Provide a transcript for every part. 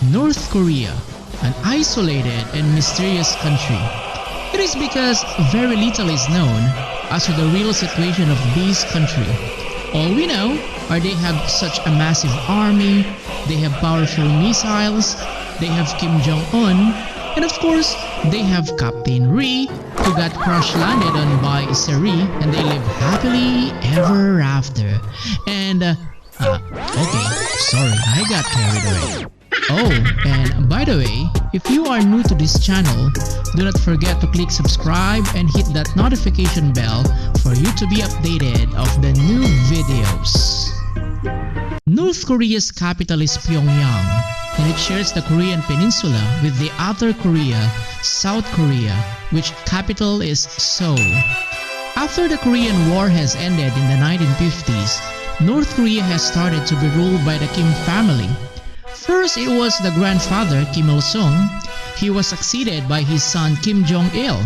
North Korea, an isolated and mysterious country. It is because very little is known as to the real situation of this country. All we know are they have such a massive army, they have powerful missiles, they have Kim Jong Un, and of course, they have Captain Ri, who got crash landed on by Seri, and they live happily ever after. And, okay, sorry, I got carried away. Oh, and by the way, if you are new to this channel, do not forget to click subscribe and hit that notification bell for you to be updated of the new videos. North Korea's capital is Pyongyang, and it shares the Korean peninsula with the other Korea, South Korea, which capital is Seoul. After the Korean War has ended in the 1950s, North Korea has started to be ruled by the Kim family. First, it was the grandfather Kim Il-sung. He was succeeded by his son Kim Jong-il,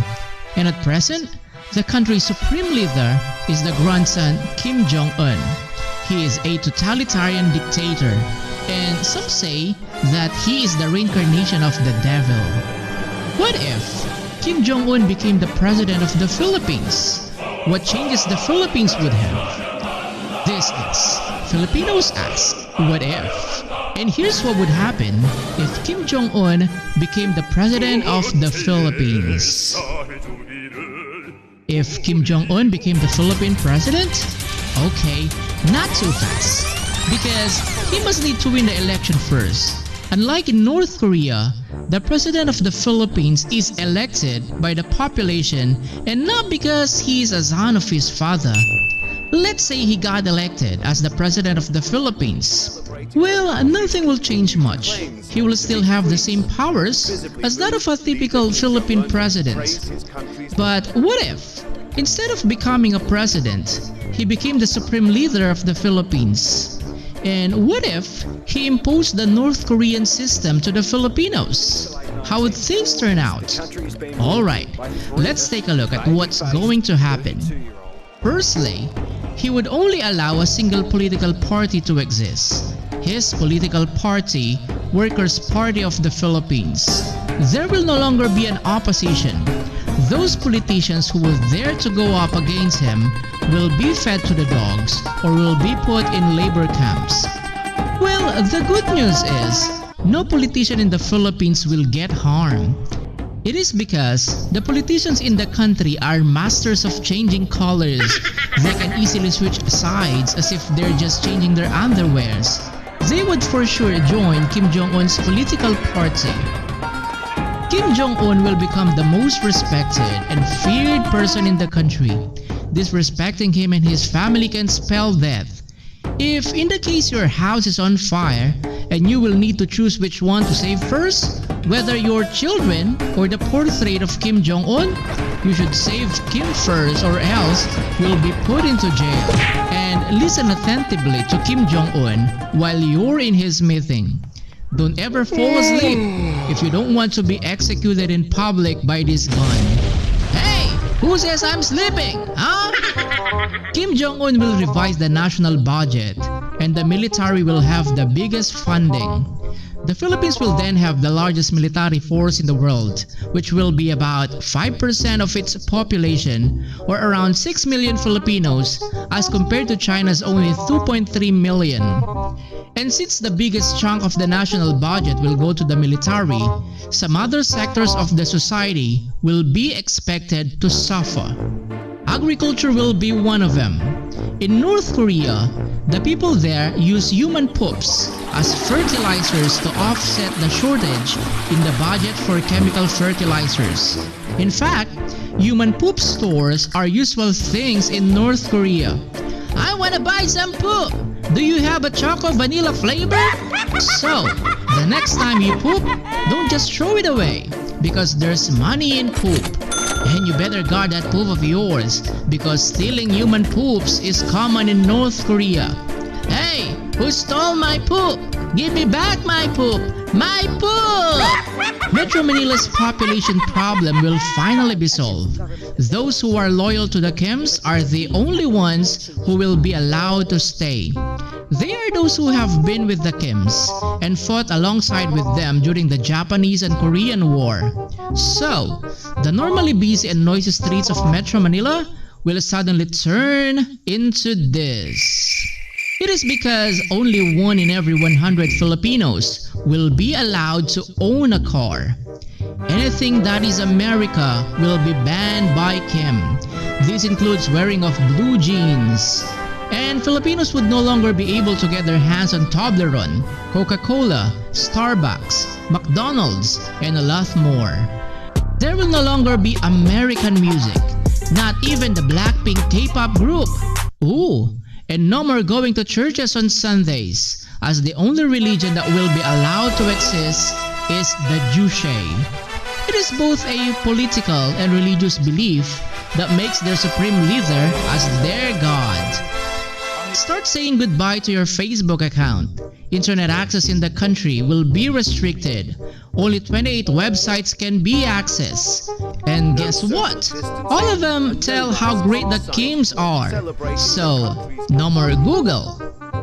and at present, the country's supreme leader is the grandson Kim Jong Un. He is a totalitarian dictator, and some say that he is the reincarnation of the devil. What if Kim Jong Un became the president of the Philippines? What changes the Philippines would have? This is Filipinos Ask What If? And here's what would happen if Kim Jong Un became the president of the Philippines. If Kim Jong Un became the Philippine president? Okay, not too fast, because he must need to win the election first. Unlike in North Korea, the president of the Philippines is elected by the population and not because he is a son of his father. Let's say he got elected as the president of the Philippines. Well, nothing will change much. He will still have the same powers as that of a typical Philippine president. But what if, instead of becoming a president, he became the supreme leader of the Philippines? And what if he imposed the North Korean system to the Filipinos? How would things turn out? Alright, let's take a look at what's going to happen. Firstly, he would only allow a single political party to exist. His political party, Workers' Party of the Philippines. There will no longer be an opposition. Those politicians who will dare to go up against him will be fed to the dogs or will be put in labor camps. Well, the good news is, no politician in the Philippines will get harmed. It is because the politicians in the country are masters of changing colors. They can easily switch sides as if they're just changing their underwears. They would for sure join Kim Jong-un's political party. Kim Jong-un will become the most respected and feared person in the country. Disrespecting him and his family can spell death. If in the case your house is on fire and you will need to choose which one to save first, whether your children or the portrait of Kim Jong-un, you should save Kim first or else you'll be put into jail. And listen attentively to Kim Jong-un while you're in his meeting. Don't ever fall asleep if you don't want to be executed in public by this gun. Hey! Who says I'm sleeping? Huh? Kim Jong-un will revise the national budget and the military will have the biggest funding. The Philippines will then have the largest military force in the world, which will be about 5% of its population, or around 6 million Filipinos, as compared to China's only 2.3 million. And since the biggest chunk of the national budget will go to the military, some other sectors of the society will be expected to suffer. Agriculture will be one of them. In North Korea, the people there use human poops as fertilizers to offset the shortage in the budget for chemical fertilizers. In fact, human poop stores are usual things in North Korea. I wanna buy some poop! Do you have a choco vanilla flavor? So, the next time you poop, don't just throw it away, because there's money in poop. And you better guard that poop of yours, because stealing human poops is common in North Korea. Hey, who stole my poop? Give me back my poop! My poop! Metro Manila's population problem will finally be solved. Those who are loyal to the Kims are the only ones who will be allowed to stay. They are those who have been with the Kims and fought alongside with them during the Japanese and Korean War. So, the normally busy and noisy streets of Metro Manila will suddenly turn into this. It is because only 1 in every 100 Filipinos will be allowed to own a car. Anything that is America will be banned by Kim. This includes wearing of blue jeans. And Filipinos would no longer be able to get their hands on Toblerone, Coca-Cola, Starbucks, McDonald's, and a lot more. There will no longer be American music, not even the Blackpink K-pop group. Ooh, and no more going to churches on Sundays, as the only religion that will be allowed to exist is the Juche. It is both a political and religious belief that makes their supreme leader as their god. Start saying goodbye to your Facebook account. Internet access in the country will be restricted. Only 28 websites can be accessed. And guess what? All of them tell how great the Kims are. So, no more Google,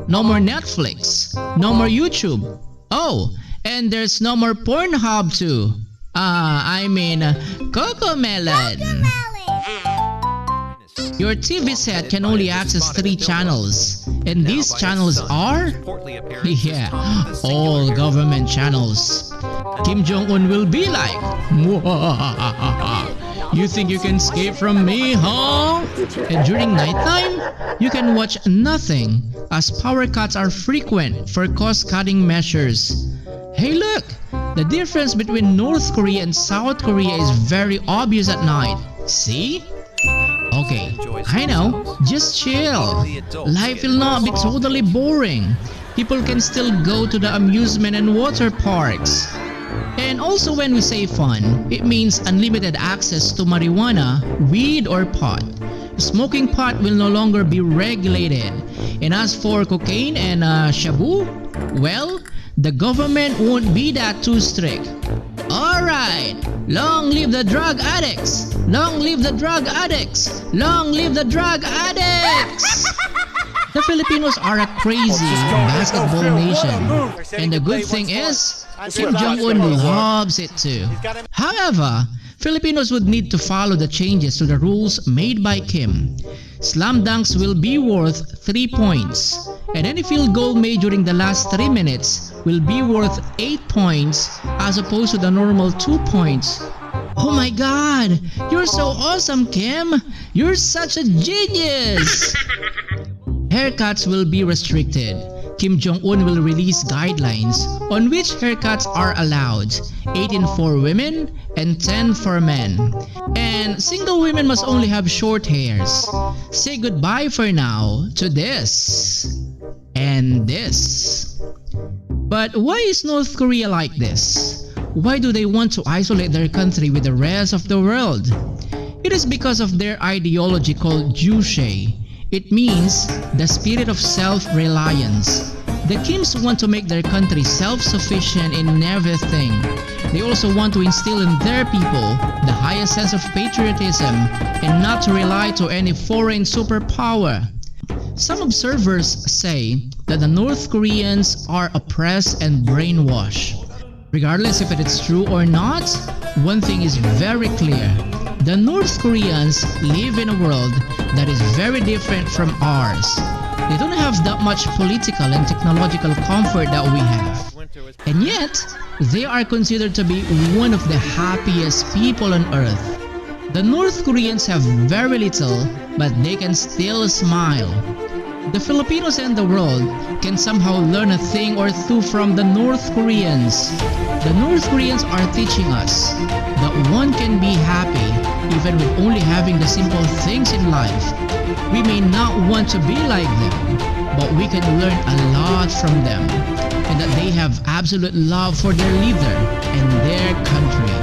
no more Netflix, no more YouTube. Oh, and there's no more Pornhub too. Cocomelon. Your TV set can only access 3 channels, and these channels are? Yeah, all government channels. Kim Jong Un will be like, you think you can escape from me, huh? And during nighttime, you can watch nothing, as power cuts are frequent for cost-cutting measures. Hey look, the difference between North Korea and South Korea is very obvious at night. See? Okay, I know, just chill. Life will not be totally boring. People can still go to the amusement and water parks. And also when we say fun, it means unlimited access to marijuana, weed or pot. Smoking pot will no longer be regulated. And as for cocaine and shabu, well, the government won't be that too strict. Alright, long live the drug addicts! Long live the drug addicts! Long live the drug addicts! The Filipinos are a crazy basketball nation. And the good thing is, Kim Jong Un loves it too. However, Filipinos would need to follow the changes to the rules made by Kim. Slam dunks will be worth 3 points, and any field goal made during the last 3 minutes will be worth 8 points as opposed to the normal 2 points. Oh my god, you're so awesome, Kim! You're such a genius! Haircuts will be restricted. Kim Jong Un will release guidelines on which haircuts are allowed, 18 for women and 10 for men. And single women must only have short hairs. Say goodbye for now to this and this. But why is North Korea like this? Why do they want to isolate their country with the rest of the world? It is because of their ideology called Juche. It means the spirit of self-reliance. The Kims want to make their country self-sufficient in everything. They also want to instill in their people the highest sense of patriotism and not to rely to any foreign superpower. Some observers say that the North Koreans are oppressed and brainwashed. Regardless if it is true or not, one thing is very clear. The North Koreans live in a world that is very different from ours. They don't have that much political and technological comfort that we have. And yet, they are considered to be one of the happiest people on earth. The North Koreans have very little, but they can still smile. The Filipinos and the world can somehow learn a thing or two from the North Koreans. The North Koreans are teaching us that one can be happy even with only having the simple things in life. We may not want to be like them, but we can learn a lot from them, and that they have absolute love for their leader and their country.